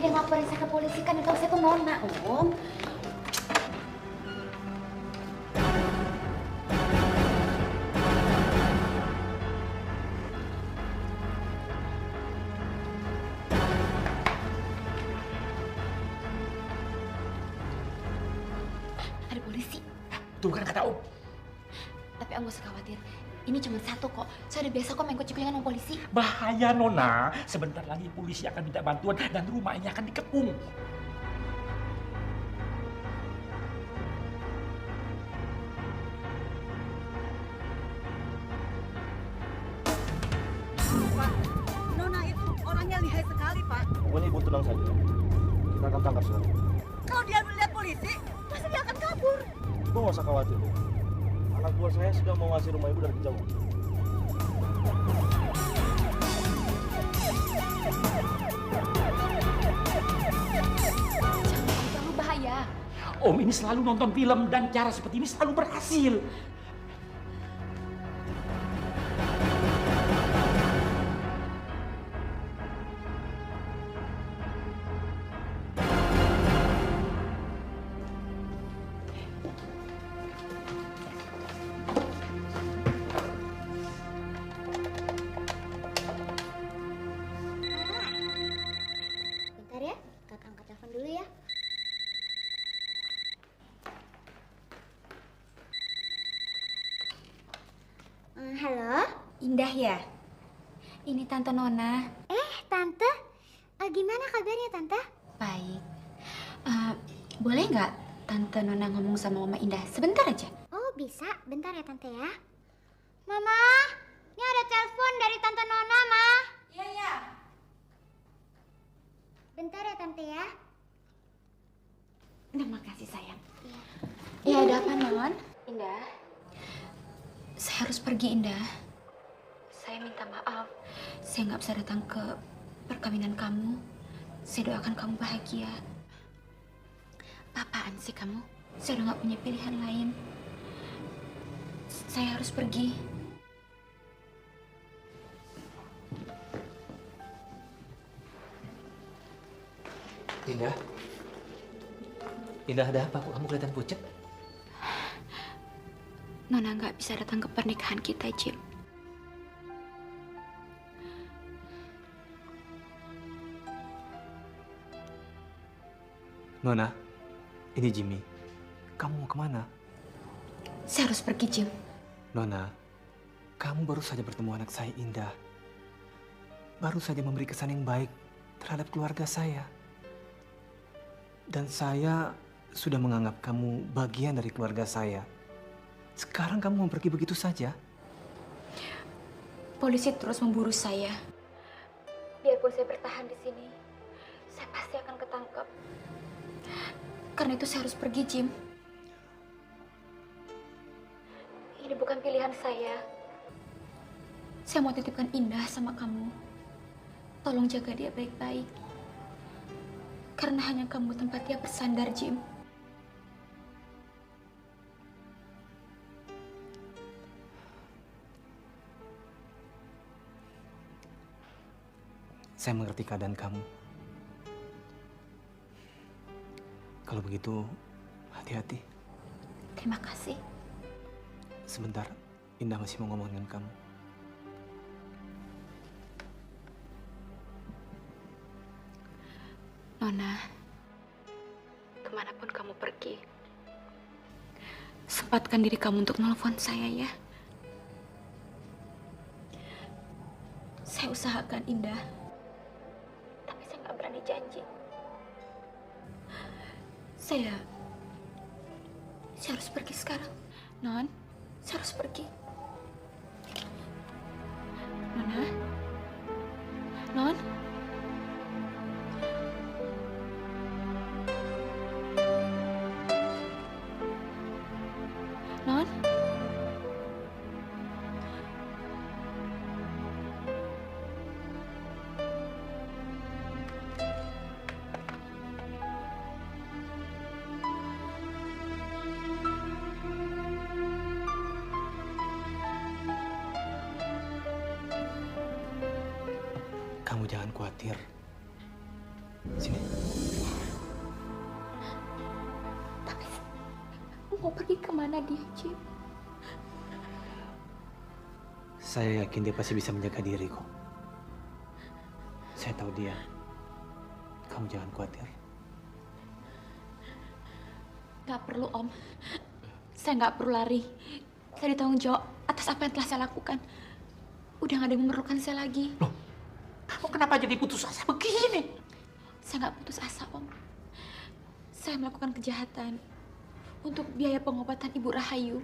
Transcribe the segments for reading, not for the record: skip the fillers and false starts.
yang laporin saya ke polisi kan, kalau saya tuh Nona, Om. Ada polisi. Tuh kan kata Om. Tapi Om gak usah khawatir. Ini cuma satu kok. Saya udah biasa kok main kucing-kucingan sama polisi. Bahaya Nona. Sebentar lagi polisi akan minta bantuan dan rumah ini akan dikepung. Pak, Nona itu orangnya lihai sekali, Pak. Pokoknya ibu tenang saja. Kita akan tangkap sekarang. Kalau dia melihat polisi, pasti dia akan kabur. Ibu nggak usah khawatir, Bu. Anak buah saya sudah mengawasi rumah ibu dari kejauhan. Jangan, terlalu bahaya. Om ini selalu nonton film dan cara seperti ini selalu berhasil. Bentar ya, kakak angkat telepon dulu ya. Halo? Indah ya? Ini Tante Nona. Tante? Gimana kabarnya, Tante? Baik. Boleh nggak Tante Nona ngomong sama Mama Indah sebentar aja? Oh, bisa. Bentar ya, Tante ya. Mama, ini ada telepon dari Tante Nona, Ma. Iya, iya. Bentar ya, Tante ya. Terima kasih, sayang. Iya, ada apa, Non? Indah. Saya harus pergi, Indah. Saya minta maaf. Saya nggak bisa datang ke perkawinan kamu. Saya doakan kamu bahagia. Apaan sih kamu? Saya udah nggak punya pilihan lain. Saya harus pergi. Indah? Indah, ada apa? Kok kamu kelihatan pucat? Nona nggak bisa datang ke pernikahan kita, Jim. Nona, ini Jimmy. Kamu mau kemana? Saya harus pergi, Jim. Nona, kamu baru saja bertemu anak saya, Indah. Baru saja memberi kesan yang baik terhadap keluarga saya. Dan saya sudah menganggap kamu bagian dari keluarga saya. Sekarang kamu mau pergi begitu saja? Polisi terus memburu saya. Biarpun saya bertahan di sini, saya pasti akan ketangkep. Karena itu saya harus pergi, Jim. Ini bukan pilihan saya. Saya mau titipkan Indah sama kamu. Tolong jaga dia baik-baik. Karena hanya kamu tempat dia bersandar, Jim. Saya mengerti keadaan kamu. Kalau begitu, hati-hati. Terima kasih. Sebentar, Indah masih mau ngomong dengan kamu. Nona, kemanapun kamu pergi, sempatkan diri kamu untuk nelfon saya ya. Saya usahakan, Indah. Tapi saya nggak berani janji. Saya harus pergi sekarang. Non, saya harus pergi. Nona? Non? Non? Kamu jangan khawatir. Sini. pergi kemana dia, Cip? Saya yakin dia pasti bisa menjaga diri kok. Saya tahu dia. Kamu jangan khawatir. Gak perlu, Om. Saya nggak perlu lari. Saya ditanggung jawab atas apa yang telah saya lakukan. Udah nggak ada yang memerlukan saya lagi. Loh, kamu kenapa jadi putus asa begini? Saya nggak putus asa, Om. Saya melakukan kejahatan untuk biaya pengobatan Ibu Rahayu.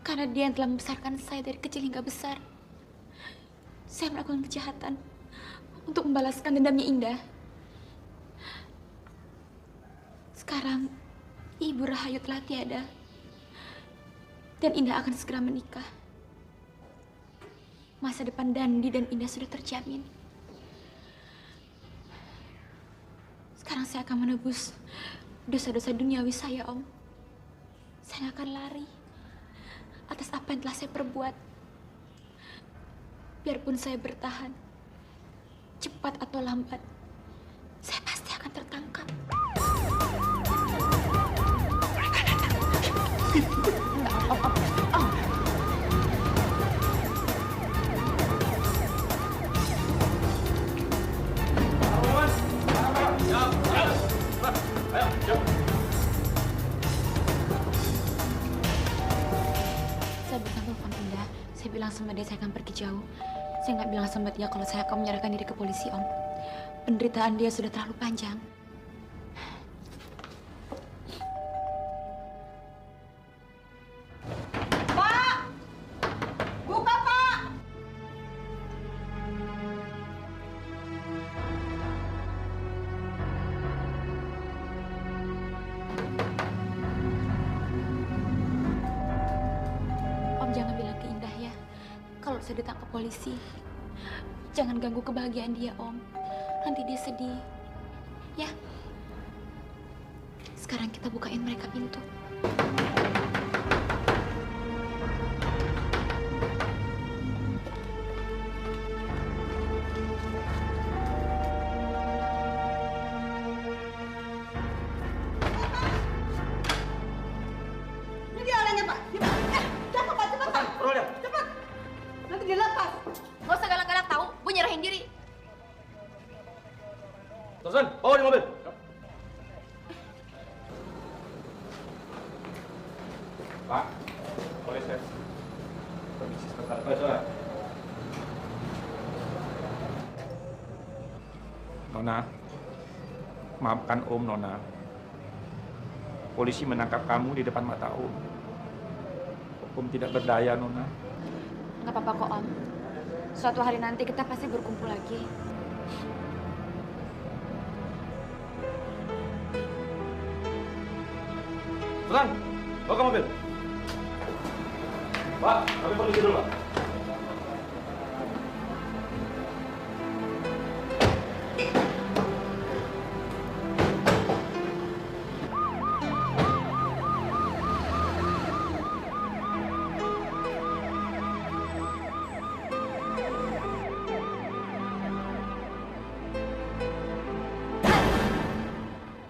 Karena dia yang telah membesarkan saya dari kecil hingga besar. Saya melakukan kejahatan untuk membalaskan dendamnya Indah. Sekarang, Ibu Rahayu telah tiada. Dan Indah akan segera menikah. Masa depan Dandi dan Indah sudah terjamin. Sekarang saya akan menebus dosa-dosa duniawi saya, Om. Saya akan lari atas apa yang telah saya perbuat. Biarpun saya bertahan, cepat atau lambat, saya pasti akan tertangkap. Saya bukan telepon Indah. Saya bilang sama dia saya akan pergi jauh. Saya nggak bilang sama dia kalau saya akan menyerahkan diri ke polisi, Om. Penderitaan dia sudah terlalu panjang. Pak! Buka, Pak! Om jangan bilang ke Indah ya, kalau saya ditangkap polisi. Jangan ganggu kebahagiaan dia, Om. Nanti dia sedih. Ya. Sekarang kita bukain mereka pintu. Ini dia orangnya, Pak. Cepat, Pak, cepat, Pak. Cepat. Nanti dilepas. Gak usah galak-galak tahu, gue nyerahin diri. Tosan, bawa di mobil. Pak, boleh saya permisi sebentar. Nona, maafkan Om, Nona. Polisi menangkap kamu di depan mata Om. Om tidak berdaya, Nona. Gak apa-apa kok, Om. Suatu hari nanti kita pasti berkumpul lagi. Tosan, bawa ke mobil. Pak, kami permisi dulu, Pak.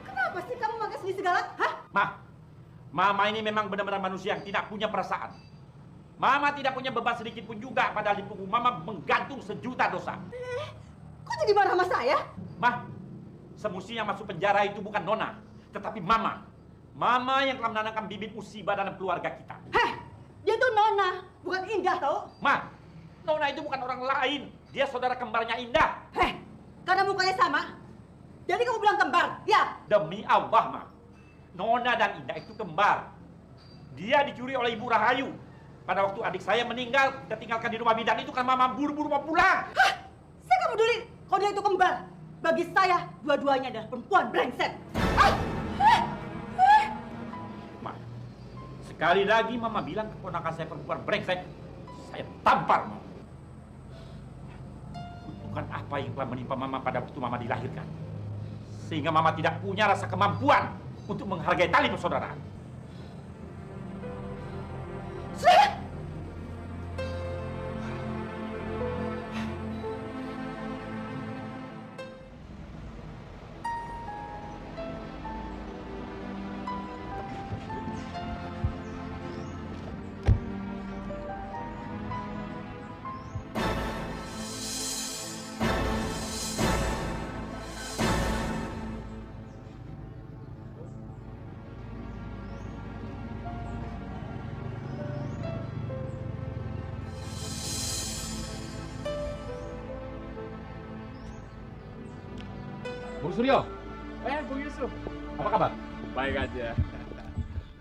Kenapa sih kamu makan sedih segala? Hah? Mama ini memang benar-benar manusia yang tidak punya perasaan. Mama tidak punya beban sedikit pun juga, padahal di punggung Mama menggantung sejuta dosa. Kok jadi marah sama saya? Mah, semestinya masuk penjara itu bukan Nona, tetapi Mama. Mama yang telah menanamkan bibit musibah dalam keluarga kita. Heh, dia tuh Nona, bukan Indah, tau? Ma, Nona itu bukan orang lain. Dia saudara kembarnya Indah. Heh, karena mukanya sama, jadi kamu bilang kembar, ya? Demi Allah, Ma. Nona dan Indah itu kembar. Dia dicuri oleh Ibu Rahayu. Pada waktu adik saya meninggal, kita tinggalkan di rumah bidan itu kan Mama buru-buru mau pulang. Hah? Saya nggak peduli kalau dia itu kembar. Bagi saya, dua-duanya adalah perempuan brengsek. Ah! Ma, sekali lagi Mama bilang keponakan saya perempuan brengsek, saya tampar Mama. Kutukan apa yang telah menimpa Mama pada waktu Mama dilahirkan. Sehingga Mama tidak punya rasa kemampuan untuk menghargai tali persaudaraan. Sudah! Bung Suryo. Bung Yusuf. Apa kabar? Baik aja.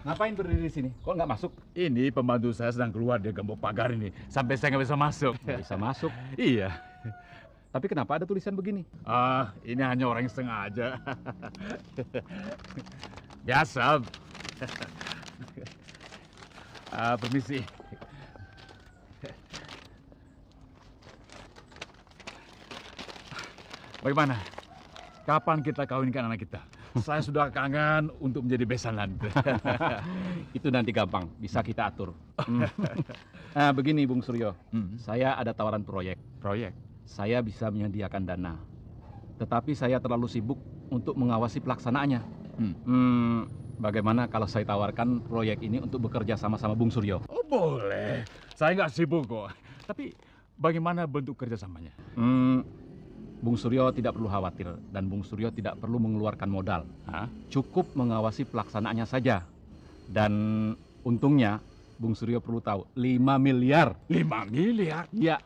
Ngapain berdiri di sini? Kok nggak masuk? Ini pembantu saya sedang keluar, dia gembok pagar ini. Sampai saya nggak bisa masuk. Nggak bisa masuk. Iya. Tapi kenapa ada tulisan begini? Ini hanya orang yang sengaja. Biasa. Permisi. Bagaimana? Kapan kita kawinkan anak kita? Saya sudah kangen untuk menjadi besanan. Itu nanti gampang, bisa kita atur. Begini Bung Suryo, saya ada tawaran proyek. Proyek? Saya bisa menyediakan dana, tetapi saya terlalu sibuk untuk mengawasi pelaksanaannya. Bagaimana kalau saya tawarkan proyek ini untuk bekerja sama-sama Bung Suryo? Oh boleh, saya nggak sibuk kok. Tapi bagaimana bentuk kerjasamanya? Bung Suryo tidak perlu khawatir dan Bung Suryo tidak perlu mengeluarkan modal. Cukup mengawasi pelaksanaannya saja. Dan untungnya Bung Suryo perlu tahu 5 miliar. 5 miliar? Iya.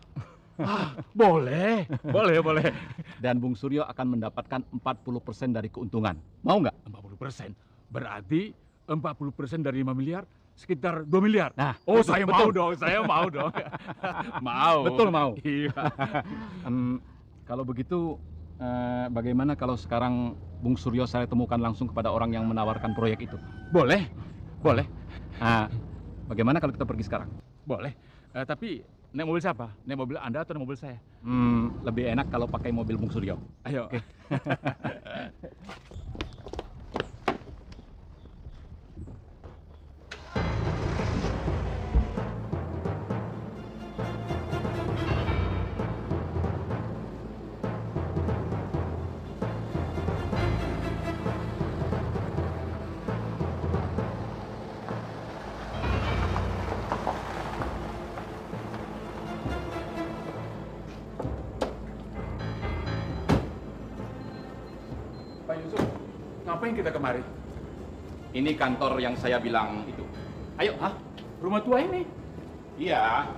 Boleh. Dan Bung Suryo akan mendapatkan 40% dari keuntungan. Mau nggak? 40%? Berarti 40% dari 5 miliar sekitar 2 miliar. Nah, saya mau dong. Mau. Betul mau. Iya. Kalau begitu, bagaimana kalau sekarang Bung Suryo saya temukan langsung kepada orang yang menawarkan proyek itu? Boleh. Bagaimana kalau kita pergi sekarang? Boleh. Tapi naik mobil siapa? Naik mobil Anda atau naik mobil saya? Lebih enak kalau pakai mobil Bung Suryo. Ayo. Oke. Pak Yusuf, ngapain kita kemari? Ini kantor yang saya bilang itu. Ayo, Rumah tua ini? Iya.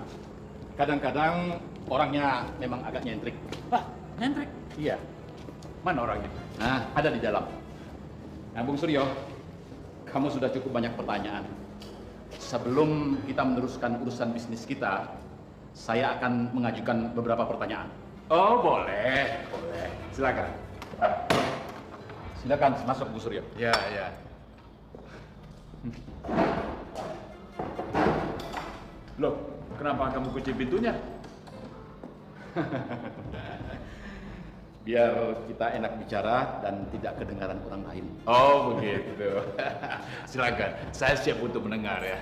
Kadang-kadang orangnya memang agak nyentrik. Nyentrik? Iya. Mana orangnya? Nah, ada di dalam. Nah, Bung Suryo, kamu sudah cukup banyak pertanyaan. Sebelum kita meneruskan urusan bisnis kita, saya akan mengajukan beberapa pertanyaan. Oh, boleh. Silakan. Silakan masuk, Bung Suryo. Ya. Loh, kenapa kamu kunci pintunya? Biar kita enak bicara dan tidak kedengaran orang lain. Oh, begitu. Silakan, saya siap untuk mendengar ya.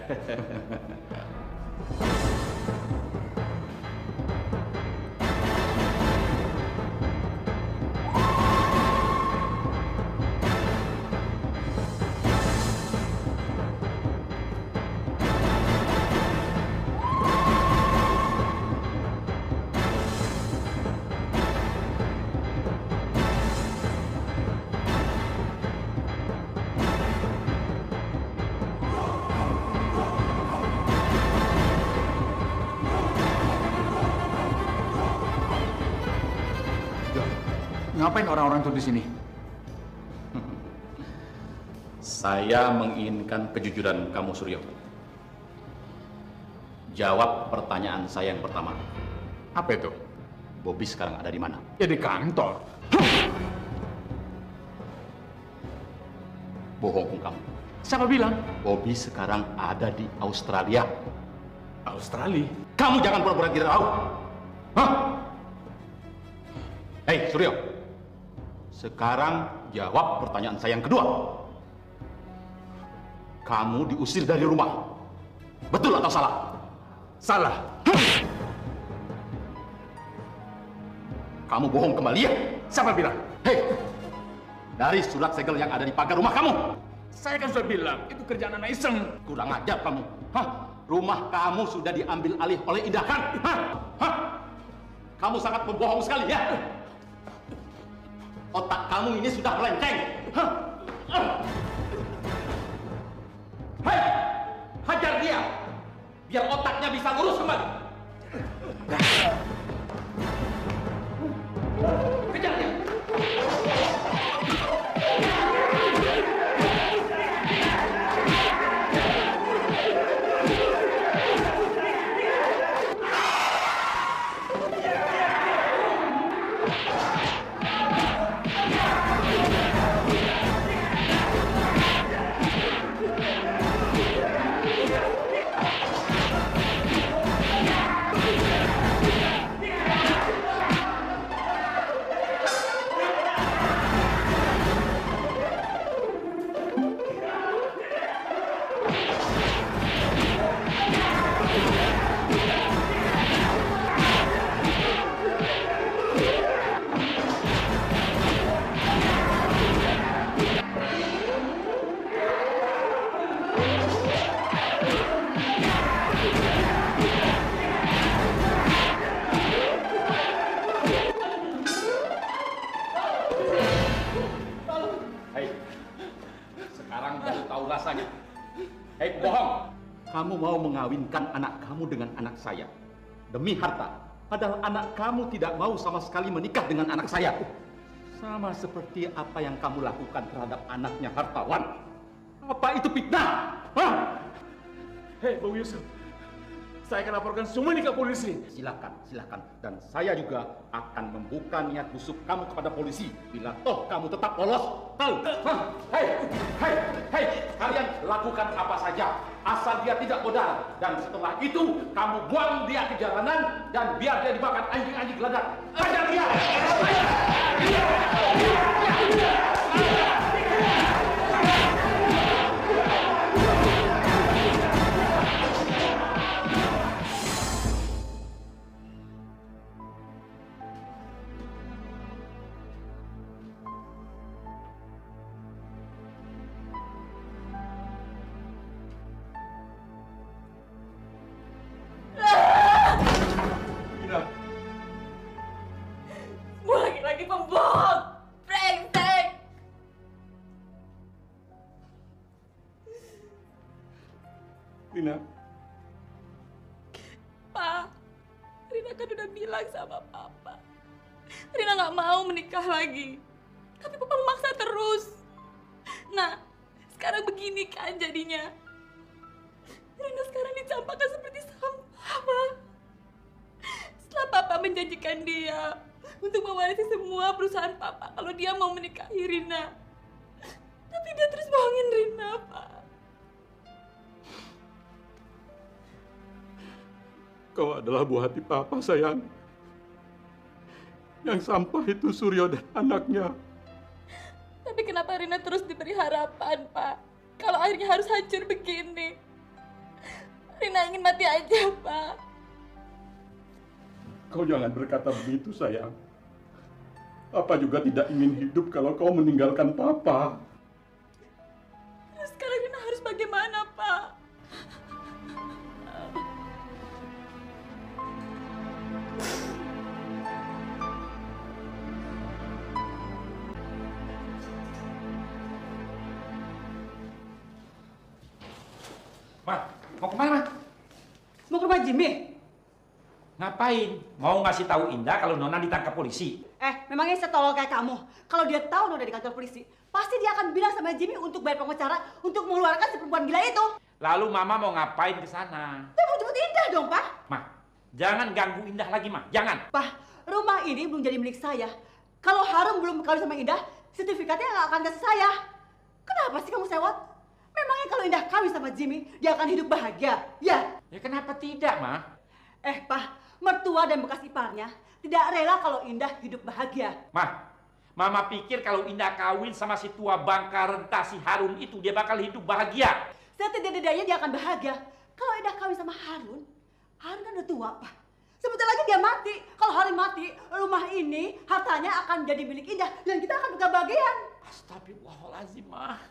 Ngapain orang-orang itu di sini? Saya menginginkan kejujuran kamu, Suryo. Jawab pertanyaan saya yang pertama. Apa itu? Bobby sekarang ada di mana? Ya di kantor. Bohong kamu. Siapa bilang? Bobby sekarang ada di Australia. Australia? Kamu jangan pura-pura tidak tahu. Hei, Suryo. Sekarang jawab pertanyaan saya yang kedua. Kamu diusir dari rumah. Betul atau salah? Salah. Kamu bohong kembali ya? Siapa bilang? Hei, dari surat segel yang ada di pagar rumah kamu. Saya kan sudah bilang, itu kerjaan anak iseng. Kurang ajar kamu. Rumah kamu sudah diambil alih oleh Indah kan? Kamu sangat membohong sekali ya. Otak kamu ini sudah melenceng. Hei, hajar dia. Biar otaknya bisa lurus kembali. Kejar dia. Hei, sekarang baru tahu rasanya. Hei pembohong, kamu mau mengawinkan anak kamu dengan anak saya demi harta. Padahal anak kamu tidak mau sama sekali menikah dengan anak saya. Sama seperti apa yang kamu lakukan terhadap anaknya hartawan. Apa itu fitnah? Hah? Hei, Bang Yusuf. Saya akan laporkan semua ini ke polisi. Silakan, silakan. Dan saya juga akan membuka niat busuk kamu kepada polisi bila toh kamu tetap lolos. Tahu? Hei, kalian lakukan apa saja asal dia tidak modal. Dan setelah itu kamu buang dia ke jalanan dan biar dia dimakan anjing-anjing geladak. Ajar dia! Semua laki-laki pembohong! Brengsek! Rina, Pak, Rina kan udah bilang sama Papa. Rina nggak mau menikah lagi. Tapi Papa memaksa terus. Nah, sekarang begini kan jadinya. Rina sekarang dicampakkan seperti sampah, Pak. Setelah Papa menjanjikan dia untuk mewarisi semua perusahaan Papa kalau dia mau menikahi Rina. Tapi dia terus bohongin Rina, Pak. kau adalah buah hati Papa, sayang. Yang sampah itu Suryo dan anaknya. Tapi kenapa Rina terus diberi harapan, Pak? Kalau akhirnya harus hancur begini. Rina ingin mati aja, Pak. Kau jangan berkata begitu, sayang. Papa juga tidak ingin hidup kalau kau meninggalkan Papa. Terus sekarang Rina harus bagaimana, Pak? Ma, mau kemana? Mau ke rumah Jimmy? Ngapain? Mau ngasih tahu Indah kalau Nona ditangkap polisi? Memangnya setolol kayak kamu. Kalau dia tahu Nona di kantor polisi, pasti dia akan bilang sama Jimmy untuk bayar pengacara untuk mengeluarkan si perempuan gila itu. Lalu Mama mau ngapain ke sana? Dia mau jemput Indah dong, Pak. Ma, jangan ganggu Indah lagi, Ma. Jangan. Pak, rumah ini belum jadi milik saya. Kalau Harum belum kawin sama Indah, sertifikatnya nggak akan kasih saya. Kenapa sih kamu sewot? Memangnya kalau Indah kawin sama Jimmy, dia akan hidup bahagia, ya? Ya kenapa tidak, Ma? Pak, mertua dan bekas iparnya tidak rela kalau Indah hidup bahagia. Ma, Mama pikir kalau Indah kawin sama si tua bangka renta si Harun itu, dia bakal hidup bahagia. Setidak-tidaknya dia akan bahagia. Kalau Indah kawin sama Harun, Harun kan udah tua, Pak. Sebentar lagi dia mati. Kalau Harun mati, rumah ini hartanya akan jadi milik Indah dan kita akan kebahagiaan. Astagfirullahaladzim, Ma.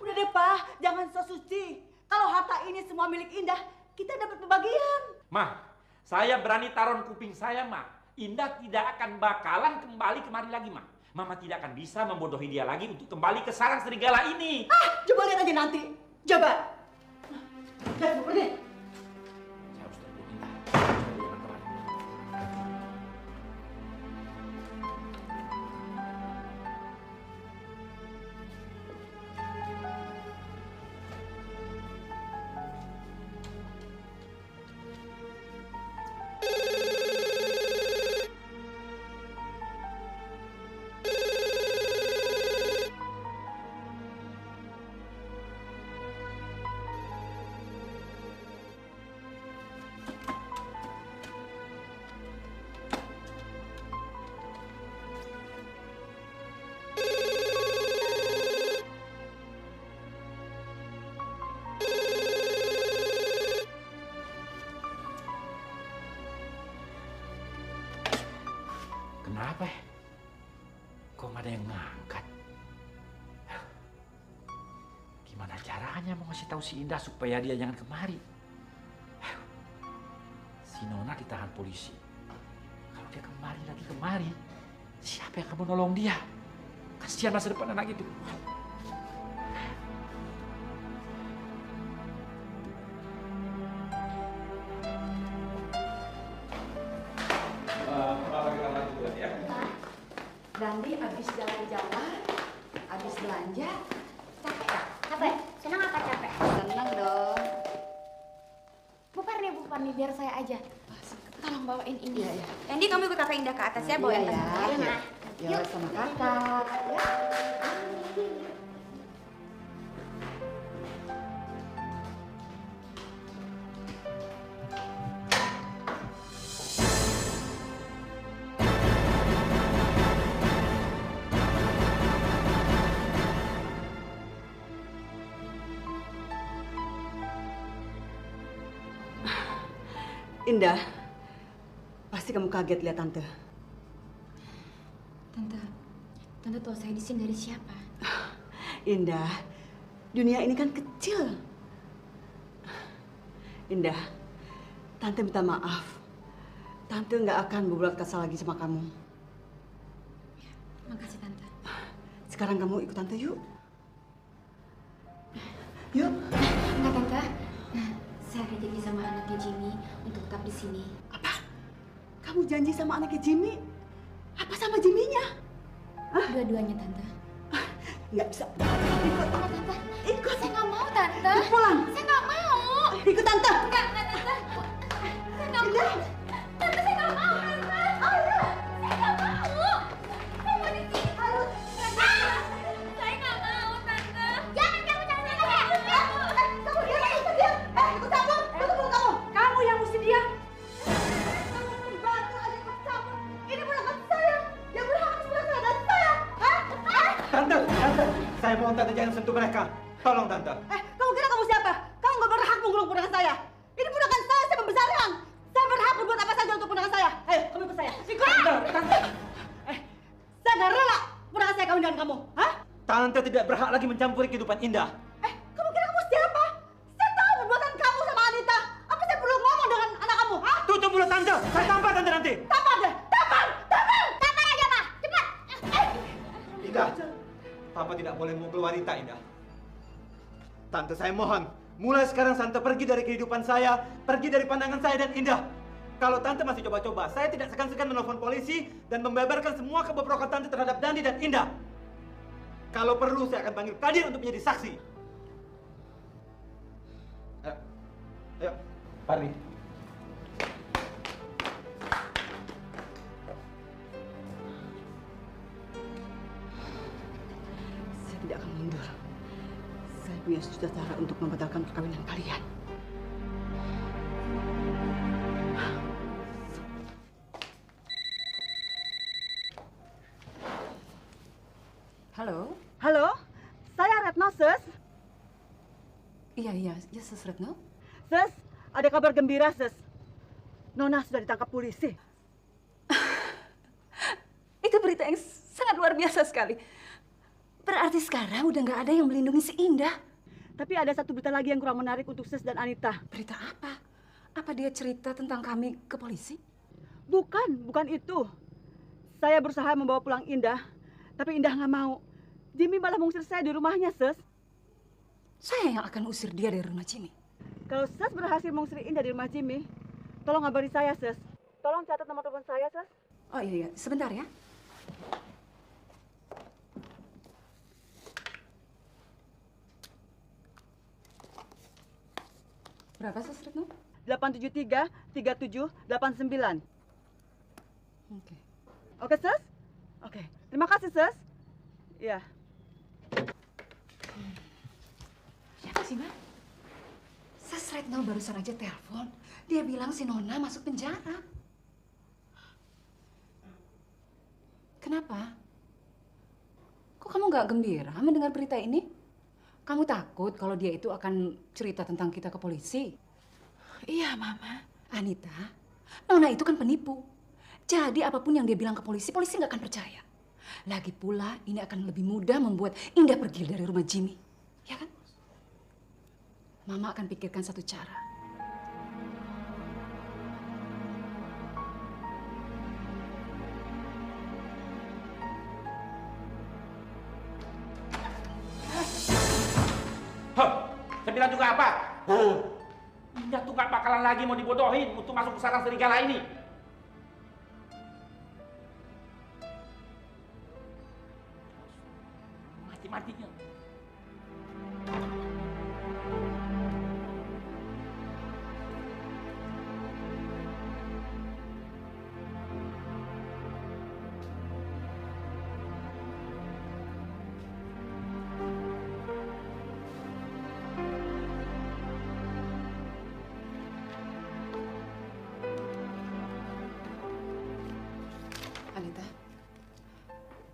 Udah deh, Pak, jangan so suci. Kalau harta ini semua milik Indah, kita dapat kebahagiaan. Ma, saya berani taruh kuping saya, Ma. Indah tidak akan bakalan kembali kemari lagi, Ma. Mama tidak akan bisa membodohi dia lagi untuk kembali ke sarang serigala ini. Coba lihat aja nanti. Coba. Jangan pergi. Saya harus telepon Indah. Dia akan kembali. Kenapa ya? Kok nggak ada yang ngangkat? Gimana caranya mau ngasih tahu si Indah supaya dia jangan kemari? Si Nona ditahan polisi. Kalau dia kemari lagi kemari, Siapa yang kamu nolong dia? Kasihan masa depan anak itu. Dandi habis jalan-jalan, habis belanja, capek ya? Capek? Senang apa capek? Senang dong. Bu Parni, biar saya aja. Tolong bawain ini. Iya, iya. Yandi, kamu ikut Kakak Indah ke atas ya, bawain Iya, tas. ya. Iya, Ma. Ya, sama kakak. Ya. Indah, pasti kamu kaget lihat Tante. Tante tahu saya di sini dari siapa? Indah, dunia ini kan kecil. Indah, Tante minta maaf. Tante nggak akan berbuat kasar lagi sama kamu. Makasih, Tante. Sekarang kamu ikut Tante yuk. Yuk. Enggak, Tante. Saya akan janji sama anaknya Jimmy untuk tetap di sini. Apa? Kamu janji sama anaknya Jimmy? Apa sama Jimmy-nya? Dua-duanya, Tante. Nggak bisa. Ikut, Tante. Ikut. Saya nggak mau, Tante. Ikut pulang. Saya nggak mau. Ikut Tante. Enggak, Tante. Saya nggak mau. Tante, saya nggak mau, Tante. Saya nggak mau. Saya mau di sini. Saya nggak mau, Tante. Jangan kamu jangan lagi. Kamu diam. Ikut campur. Tunggu kamu. Kamu yang mesti diam. Kamu membantu aja ikut campur. Ini bukan saya. Yang berhak atas bukan saya dan saya. Tante, saya mohon Tante jangan sentuh mereka. Tolong Tante. Kamu kira kamu siapa? Kamu nggak berhak menggulung ponakan saya. Ini ponakan saya membesarkan. Saya berhak berbuat apa saja untuk ponakan saya. Ayo, kamu ikut saya. Ikut. Tante. Saya nggak rela ponakan saya kawin dengan kamu. Tante tidak berhak lagi mencampuri kehidupan Indah. Kamu kira kamu siapa? Saya tahu perbuatan kamu sama Anita. Apa saya perlu ngomong dengan anak kamu? Tutup mulut Tante. Saya tampar Tante nanti. Tampar deh. Tampar aja, Pak. Cepat. Indah, Papa tidak boleh memukul wanita, Indah. Tante, saya mohon. Mulai sekarang Tante pergi dari kehidupan saya, pergi dari pandangan saya dan Indah. Kalau Tante masih coba-coba, saya tidak segan-segan menelpon polisi dan membeberkan semua kebobrokan Tante terhadap Dandi dan Indah. Kalau perlu, saya akan panggil Kadir untuk menjadi saksi. Ayo, Parni. Saya tidak akan mundur. Saya punya sejuta cara untuk membatalkan perkawinan kalian. Halo? Halo, saya Retno, Sus. Iya, Sus Retno. Sus, ada kabar gembira, Sus. Nona sudah ditangkap polisi. Itu berita yang sangat luar biasa sekali. Berarti sekarang udah nggak ada yang melindungi si Indah. Tapi ada satu berita lagi yang kurang menarik untuk Sus dan Anita. Berita apa? Apa dia cerita tentang kami ke polisi? Bukan itu. Saya berusaha membawa pulang Indah, tapi Indah nggak mau. Jimmy malah mengusir saya di rumahnya, Sus. Saya yang akan usir dia dari rumah Jimmy. Kalau Sus berhasil mengusir Indah di rumah Jimmy, tolong kabari saya, Sus. Tolong catat nomor telepon saya, Sus. Oh iya, sebentar ya. Berapa, Sus Retno? 873-3789. Oke. Oke, Sus? Oke. Terima kasih, Sus. Iya. Siapa sih, Mbak? Sus Retno barusan aja telepon. Dia bilang si Nona masuk penjara. Kenapa? Kok kamu nggak gembira mendengar berita ini? Kamu takut kalau dia itu akan cerita tentang kita ke polisi? Iya, Mama. Anita, Nona itu kan penipu. Jadi apapun yang dia bilang ke polisi, polisi nggak akan percaya. Lagi pula ini akan lebih mudah membuat Indah pergi dari rumah Jimmy. Ya kan? Mama akan pikirkan satu cara. bilang juga apa? Indah tuh gak bakalan lagi mau dibodohin untuk masuk ke sarang serigala ini. Mati-matinya. Anita,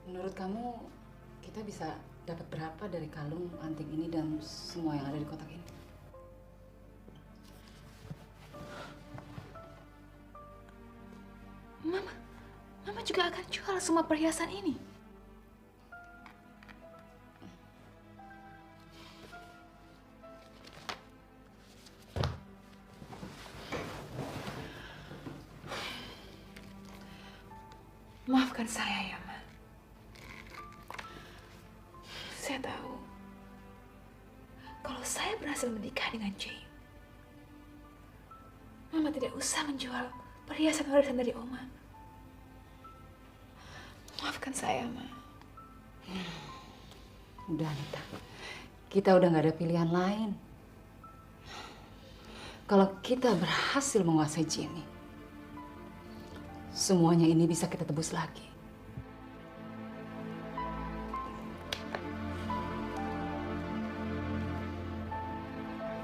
menurut kamu kita bisa dapat berapa dari kalung anting ini dan semua yang ada di kotak ini? Mama juga akan jual semua perhiasan ini. Maafkan saya ya, Ma. Saya tahu kalau saya berhasil menikah dengan Jane, Mama tidak usah menjual perhiasan warisan dari Oma. Maafkan saya, Ma. Udah, Anita. Kita udah nggak ada pilihan lain. Kalau kita berhasil menguasai Jenny, semuanya ini bisa kita tebus lagi.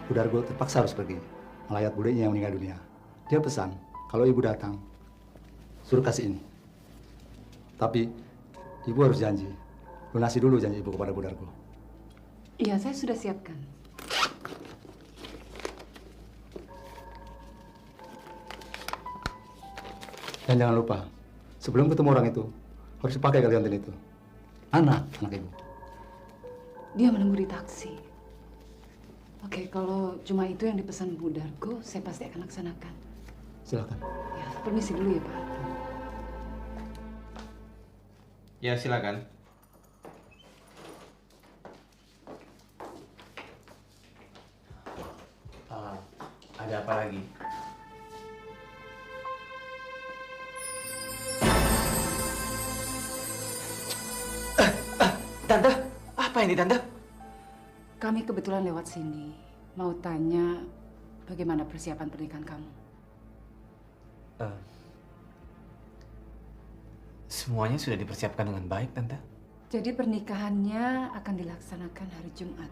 Bu Dargo terpaksa harus pergi melayat budenya yang meninggal dunia. Dia pesan kalau ibu datang, suruh kasih ini. Tapi ibu harus janji, lunasi dulu janji ibu kepada Bu Dargo. Iya, saya sudah siapkan. Dan jangan lupa, sebelum ketemu orang itu, harus dipakai ganti itu. Anak ibu. Dia menunggu di taksi. Oke, kalau cuma itu yang dipesan Bu Dargo, saya pasti akan laksanakan. Silakan. Ya, permisi dulu ya, Pak. Ya, silakan. Ada apa lagi? Tante, apa ini, Tante? Kami kebetulan lewat sini. Mau tanya bagaimana persiapan pernikahan kamu? Semuanya sudah dipersiapkan dengan baik, Tante. Jadi pernikahannya akan dilaksanakan hari Jumat.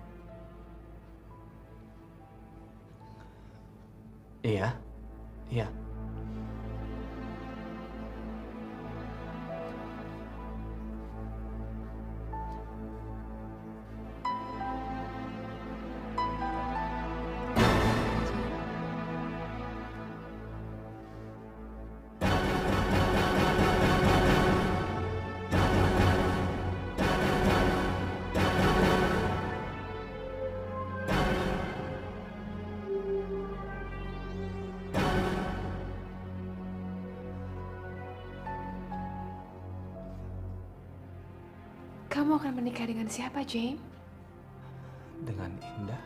Iya, iya. Kamu akan menikah dengan siapa, Jane? Dengan Indah.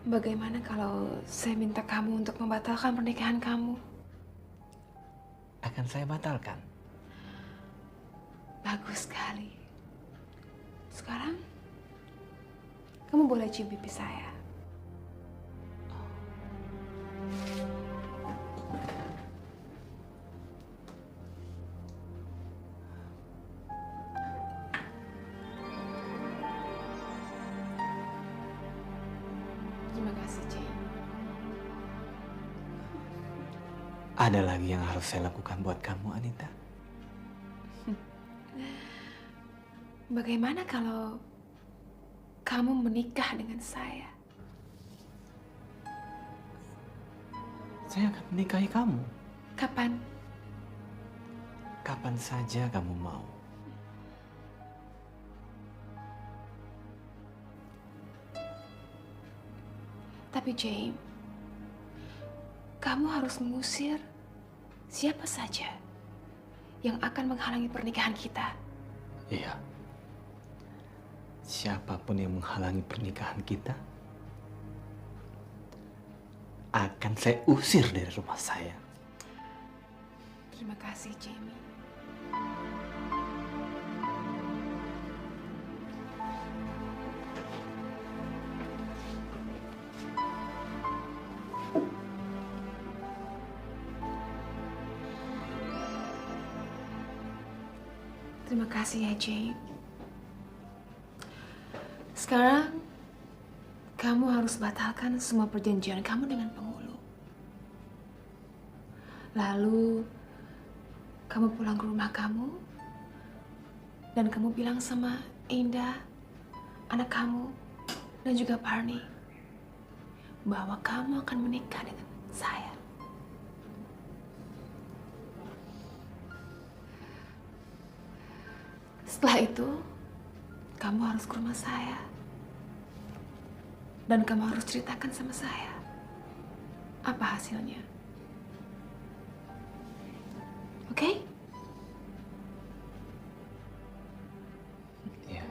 Bagaimana kalau saya minta kamu untuk membatalkan pernikahan kamu? Akan saya batalkan. Bagus sekali. Sekarang, kamu boleh cium pipi saya. Terima kasih, Jane. Ada lagi yang harus saya lakukan buat kamu, Anita? Bagaimana kalau kamu menikah dengan saya? Saya akan menikahi kamu. Kapan? Kapan saja kamu mau. Tapi Jane, kamu harus mengusir siapa saja yang akan menghalangi pernikahan kita. Iya. siapapun yang menghalangi pernikahan kita akan saya usir dari rumah saya. Terima kasih, Jamie. Terima kasih ya, Jane. Sekarang, kamu harus batalkan semua perjanjian kamu dengan penghulu. Lalu, kamu pulang ke rumah kamu, dan kamu bilang sama Indah, anak kamu, dan juga Barney, bahwa kamu akan menikah dengan saya. Setelah itu, kamu harus ke rumah saya. Dan kamu harus ceritakan sama saya. Apa hasilnya? Oke? Iya.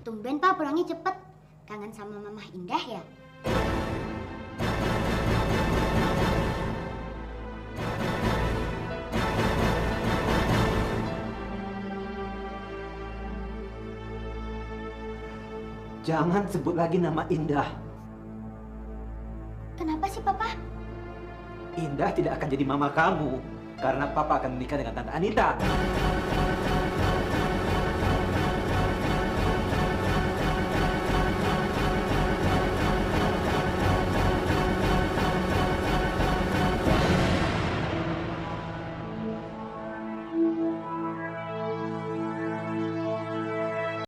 Tumben Pak pulangnya cepet. Kangen sama Mama Indah ya? Jangan sebut lagi nama Indah. Kenapa sih Papa? Indah tidak akan jadi mama kamu karena papa akan menikah dengan Tante Anita.